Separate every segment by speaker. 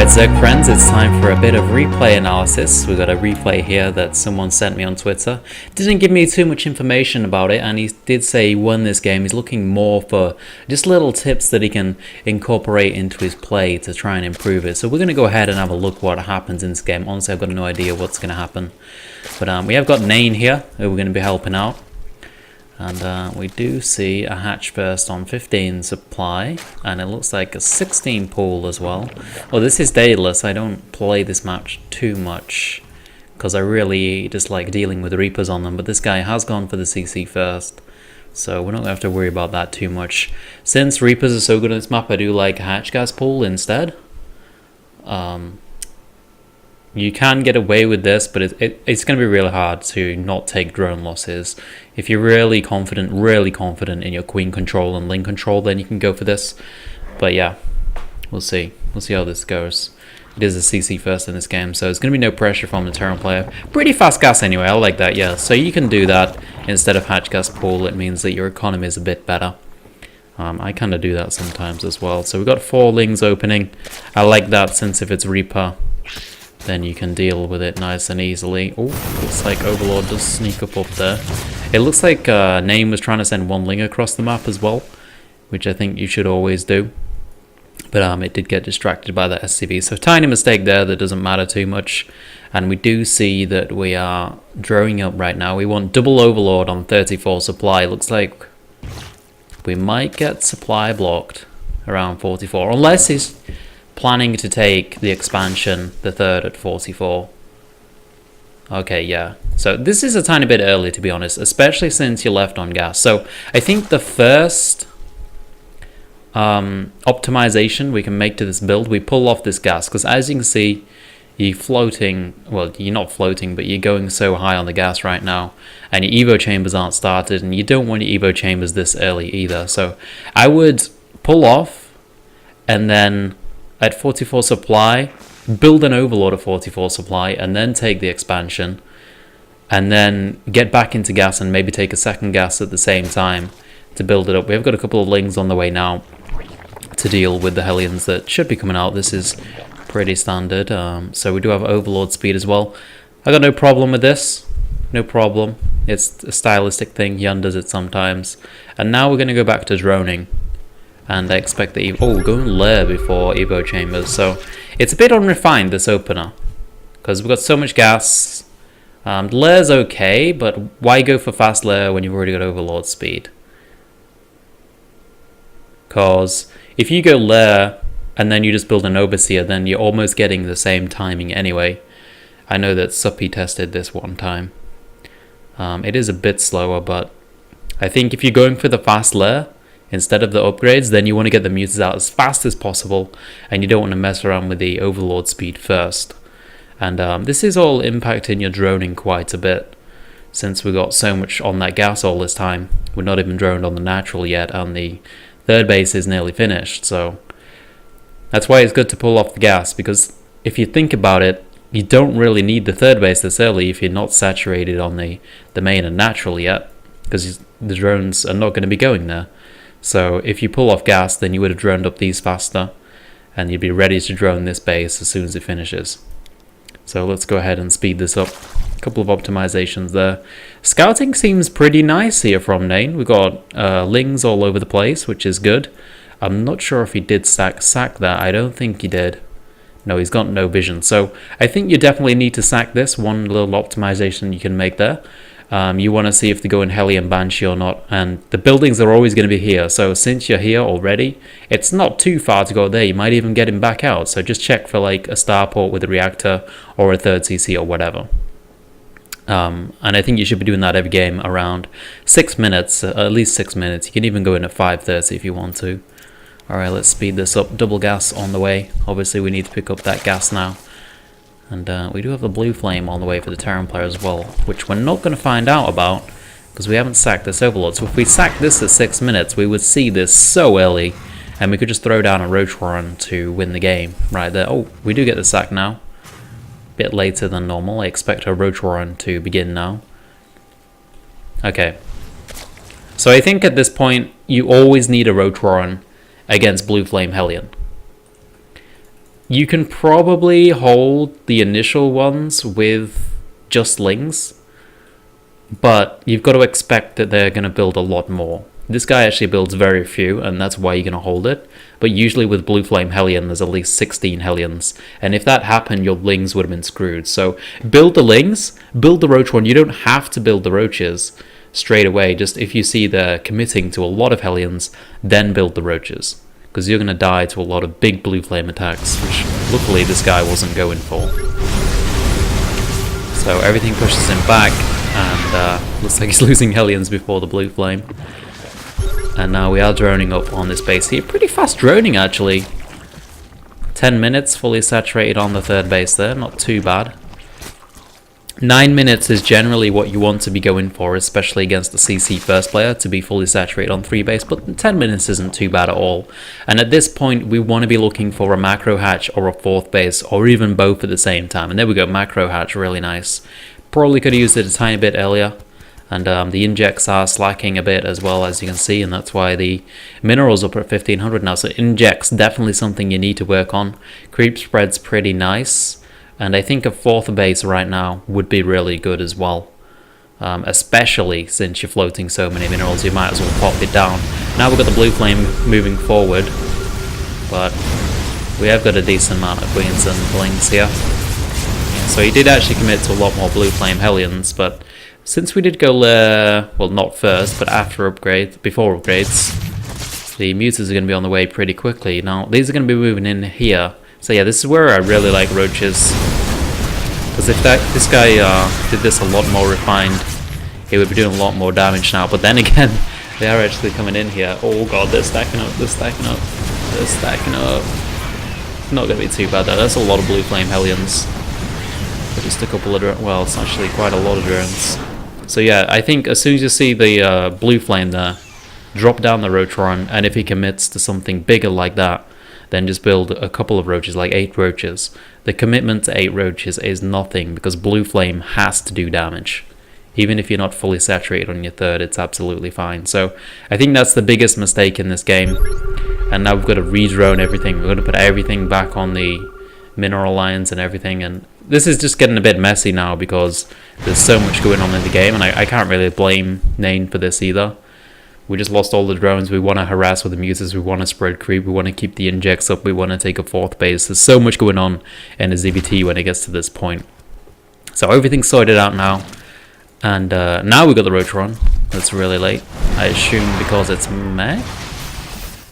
Speaker 1: Alright Zerg friends, it's time for a bit of replay analysis. We've got a replay here that someone sent me on Twitter. Didn't give me too much information about it, and he did say he won this game. He's looking more for just little tips that he can incorporate into his play to try and improve it. So we're going to go ahead and have a look what happens in this game. Honestly, I've got no idea what's going to happen. But we have got Nain here, who we're going to be helping out. And we do see a hatch burst on 15 supply, and it looks like a 16 pool as well. Well, this is daedalus. I don't play this map too much because I really dislike dealing with Reapers on them, but this guy has gone for the CC first, so we're not going to have to worry about that too much. Since Reapers are so good on this map, I do like a hatch gas pool instead. You can get away with this, but it's going to be really hard to not take drone losses. If you're really confident in your queen control and link control, then you can go for this. But yeah, we'll see. We'll see how this goes. It is a CC first in this game, so there's going to be no pressure from the Terran player. Pretty fast gas anyway, I like that, yeah. So you can do that instead of hatch gas pool. It means that your economy is a bit better. I kind of do that sometimes as well. So we've got 4 lings opening. I like that, since if it's Reaper, then you can deal with it nice and easily. Oh, looks like Overlord does sneak up there. It looks like Nain was trying to send 1 ling across the map as well, which I think you should always do. But it did get distracted by the SCV, so tiny mistake there that doesn't matter too much. And we do see that we are drawing up right now. We want double Overlord on 34 supply. Looks like we might get supply blocked around 44, unless he's planning to take the expansion, the third at 44. Okay, yeah. So this is a tiny bit early, to be honest, especially since you're left on gas. So I think the first optimization we can make to this build, we pull off this gas, because as you can see, you're floating. Well, you're not floating, but you're going so high on the gas right now, and your evo chambers aren't started, and you don't want your evo chambers this early either. So I would pull off, and then at 44 supply, build an Overlord at 44 supply, and then take the expansion, and then get back into gas and maybe take a second gas at the same time to build it up. We've got a couple of lings on the way now to deal with the Hellions that should be coming out. This is pretty standard. So we do have Overlord speed as well. I got no problem with this. No problem. It's a stylistic thing. Yun does it sometimes. And now we're going to go back to droning. And I expect the we're going lair before evo chambers, so it's a bit unrefined, this opener, because we've got so much gas. Lair's okay, but why go for fast lair when you've already got Overlord speed? Because if you go lair and then you just build an Overseer, then you're almost getting the same timing anyway. I know that Suppy tested this one time. It is a bit slower, but I think if you're going for the fast lair instead of the upgrades, then you want to get the mutas out as fast as possible, and you don't want to mess around with the Overlord speed first. And this is all impacting your droning quite a bit, since we got so much on that gas all this time. We're not even droned on the natural yet, and the third base is nearly finished, so that's why it's good to pull off the gas, because if you think about it, you don't really need the third base this early if you're not saturated on the main and natural yet, because the drones are not going to be going there. So if you pull off gas, then you would have droned up these faster, and you'd be ready to drone this base as soon as it finishes. So let's go ahead and speed this up. A couple of optimizations there. Scouting seems pretty nice here from Nain. We've got lings all over the place, which is good. I'm not sure if he did sack that. I don't think he did. No, he's got no vision. So I think you definitely need to sack this. One little optimization you can make there. You want to see if they go in Hellion Banshee or not, and the buildings are always going to be here, so since you're here already, it's not too far to go there. You might even get him back out, so just check for like a starport with a reactor or a third CC or whatever. And I think you should be doing that every game around 6 minutes, at least 6 minutes. You can even go in at 5:30 if you want to. Alright, let's speed this up. Double gas on the way. Obviously we need to pick up that gas now. And we do have the blue flame on the way for the Terran player as well, which we're not going to find out about because we haven't sacked this Overlord. So if we sack this at 6 minutes, we would see this so early, and we could just throw down a Roach Warren to win the game right there. Oh, we do get the sack now. Bit later than normal. I expect a Roach Warren to begin now. Okay. So I think at this point, you always need a Roach Warren against Blue Flame Hellion. You can probably hold the initial ones with just Lings, but you've got to expect that they're going to build a lot more. This guy actually builds very few, and that's why you're going to hold it. But usually with Blue Flame Hellion, there's at least 16 Hellions. And if that happened, your Lings would have been screwed. So build the Lings, build the Roach one. You don't have to build the Roaches straight away. Just if you see they're committing to a lot of Hellions, then build the Roaches. Because you're going to die to a lot of big Blue Flame attacks, which luckily this guy wasn't going for. So everything pushes him back, and looks like he's losing Hellions before the Blue Flame. And now we are droning up on this base here. Pretty fast droning, actually. 10 minutes, fully saturated on the third base there. Not too bad. 9 minutes is generally what you want to be going for, especially against the CC first player, to be fully saturated on 3 base. But 10 minutes isn't too bad at all. And at this point, we want to be looking for a macro hatch or a 4th base, or even both at the same time. And there we go, macro hatch, really nice. Probably could have used it a tiny bit earlier. And the injects are slacking a bit as well, as you can see, and that's why the minerals up at 1500 now. So injects, definitely something you need to work on. Creep spread's pretty nice, and I think a 4th base right now would be really good as well. Especially since you're floating so many minerals, you might as well pop it down. Now we've got the Blue Flame moving forward, but we have got a decent amount of Queens and Blings here. So he did actually commit to a lot more Blue Flame Hellions, but since we did go, well, not first, but after upgrades, before upgrades, the Mutas are going to be on the way pretty quickly. Now, these are going to be moving in here. So yeah, this is where I really like Roaches. Because if this guy did this a lot more refined, he would be doing a lot more damage now. But then again, they are actually coming in here. Oh god, they're stacking up, they're stacking up, they're stacking up. Not going to be too bad though, that's a lot of Blue Flame Hellions. But just a couple of drones, well, it's actually quite a lot of drones. So yeah, I think as soon as you see the Blue Flame there, drop down the Roachron, and if he commits to something bigger like that, then just build a couple of Roaches, like 8 Roaches. The commitment to 8 Roaches is nothing, because Blue Flame has to do damage. Even if you're not fully saturated on your 3rd, it's absolutely fine. So I think that's the biggest mistake in this game. And now we've got to re-drone everything. We're going to put everything back on the mineral lines and everything, and this is just getting a bit messy now because there's so much going on in the game, and I can't really blame Nain for this either. We just lost all the drones. We want to harass with the Muses, we want to spread creep, we want to keep the injects up, we want to take a 4th base. There's so much going on in a ZvT when it gets to this point. So everything's sorted out now, and now we've got the Roachron. That's really late, I assume because it's mech?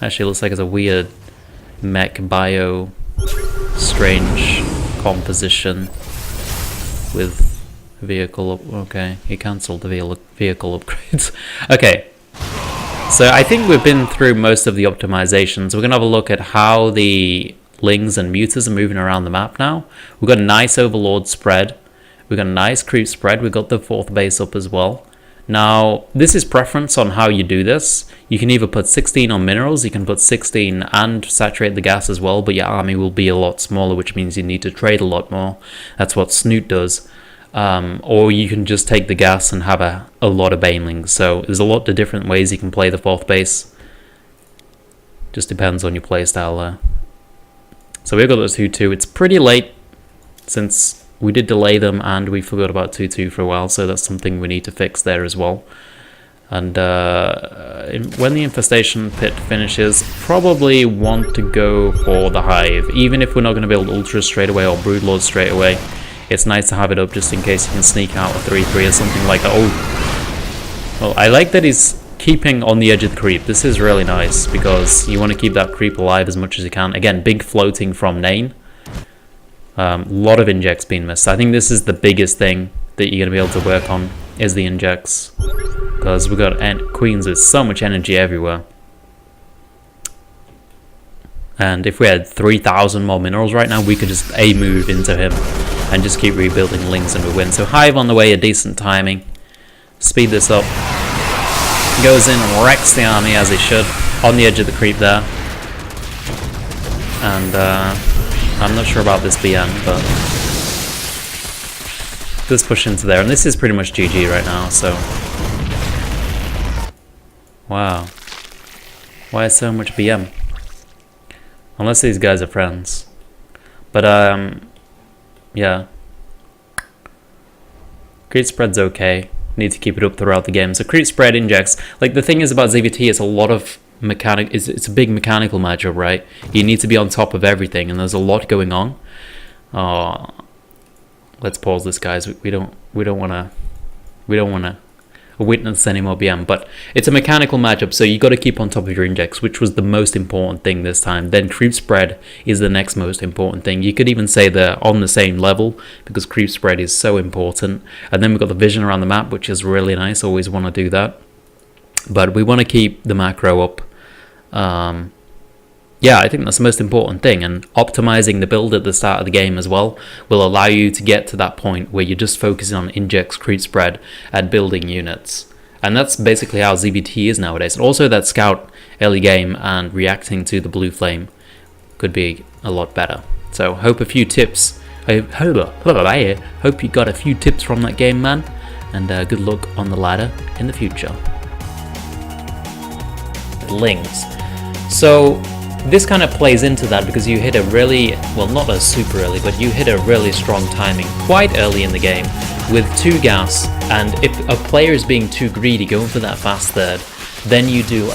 Speaker 1: Actually, it looks like it's a weird mech bio strange composition with vehicle up. Okay, he cancelled the vehicle upgrades. Okay, so I think we've been through most of the optimizations. We're gonna have a look at how the Lings and Mutas are moving around the map now. We've got a nice Overlord spread, we've got a nice creep spread, we've got the 4th base up as well. Now, this is preference on how you do this. You can either put 16 on minerals, you can put 16 and saturate the gas as well, but your army will be a lot smaller, which means you need to trade a lot more. That's what Snoot does. Or you can just take the gas and have a lot of banelings. So there's a lot of different ways you can play the 4th base. Just depends on your playstyle there. So we've got those 2-2. It's pretty late since we did delay them and we forgot about 2-2 for a while, so that's something we need to fix there as well. And when the infestation pit finishes, probably want to go for the hive. Even if we're not going to build ultras straight away or broodlords straight away, it's nice to have it up just in case you can sneak out a 3-3 or something like that. Oh, well, I like that he's keeping on the edge of the creep. This is really nice because you want to keep that creep alive as much as you can. Again, big floating from Nain. Lot of injects being missed. I think this is the biggest thing that you're going to be able to work on, is the injects. Because we've got Queens with so much energy everywhere. And if we had 3,000 more minerals right now, we could just A-move into him and just keep rebuilding Lings and we win. So Hive on the way, a decent timing. Speed this up. Goes in and wrecks the army as he should. On the edge of the creep there. And I'm not sure about this BM, but this push into there, and this is pretty much GG right now, so wow. Why so much BM? Unless these guys are friends. But yeah, creep spread's okay. Need to keep it up throughout the game. So creep spread injects. Like the thing is about ZvT, it's a lot of it's a big mechanical matchup, right? You need to be on top of everything, and there's a lot going on. Let's pause this, guys. We don't want to witness any more BM, but it's a mechanical matchup, so you got to keep on top of your injects, which was the most important thing this time. Then creep spread is the next most important thing. You could even say they're on the same level because creep spread is so important. And then we've got the vision around the map, which is really nice. Always want to do that, but we want to keep the macro up. Yeah, I think that's the most important thing, and optimizing the build at the start of the game as well will allow you to get to that point where you're just focusing on injects, creep spread, and building units. And that's basically how ZvT is nowadays. And also that scout early game and reacting to the blue flame could be a lot better. So hope a few tips. Hope you got a few tips from that game, man. And good luck on the ladder in the future. Lings. So this kind of plays into that because you hit a really, well, not a super early, but you hit a really strong timing quite early in the game with 2 gas, and if a player is being too greedy going for that fast third, then you do